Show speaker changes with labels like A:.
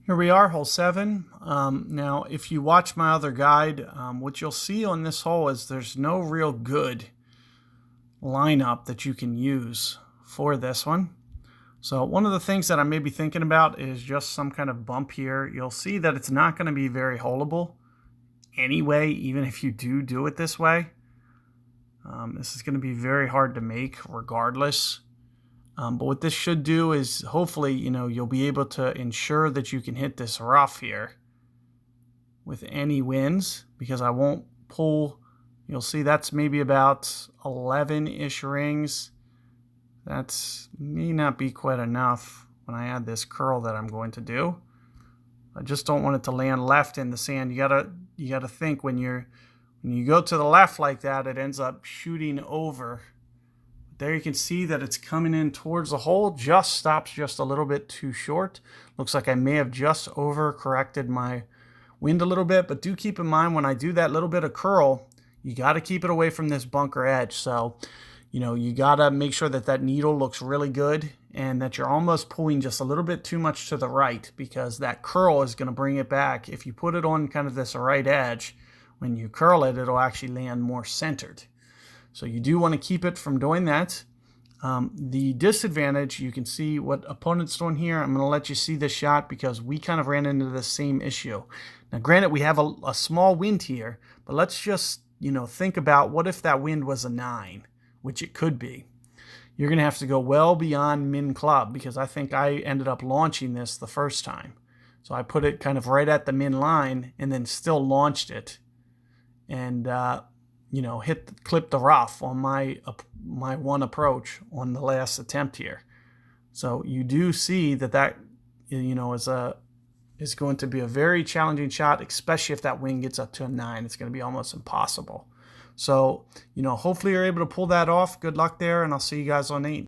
A: Here we are, hole 7. Now, if you watch my other guide, what you'll see on this hole is there's no real good lineup that you can use for this one. So one of the things that I may be thinking about is just some kind of bump here. You'll see that it's not going to be very holeable anyway, even if you do it this way. This is going to be very hard to make regardless. But what this should do is hopefully, you'll be able to ensure that you can hit this rough here with any winds, because I won't pull. You'll see that's maybe about 11-ish rings. That's may not be quite enough when I add this curl that I'm going to do. I just don't want it to land left in the sand. You gotta think when you go to the left like that, it ends up shooting over. There you can see that it's coming in towards the hole, just stops just a little bit too short. Looks like I may have just over corrected my wind a little bit, but do keep in mind when I do that little bit of curl, you got to keep it away from this bunker edge. So, you got to make sure that that needle looks really good and that you're almost pulling just a little bit too much to the right, because that curl is going to bring it back. If you put it on kind of this right edge, when you curl it, it'll actually land more centered. So you do want to keep it from doing that. The disadvantage, you can see what opponent's doing here. I'm going to let you see this shot because we kind of ran into the same issue. Now, granted, we have a small wind here, but let's just, think about what if that wind was a 9, which it could be. You're going to have to go well beyond min club, because I think I ended up launching this the first time. So I put it kind of right at the min line and then still launched it. And, clip the rough on my one approach on the last attempt here. So you do see that is going to be a very challenging shot, especially if that wind gets up to a 9. It's going to be almost impossible. So, hopefully you're able to pull that off. Good luck there, and I'll see you guys on 8.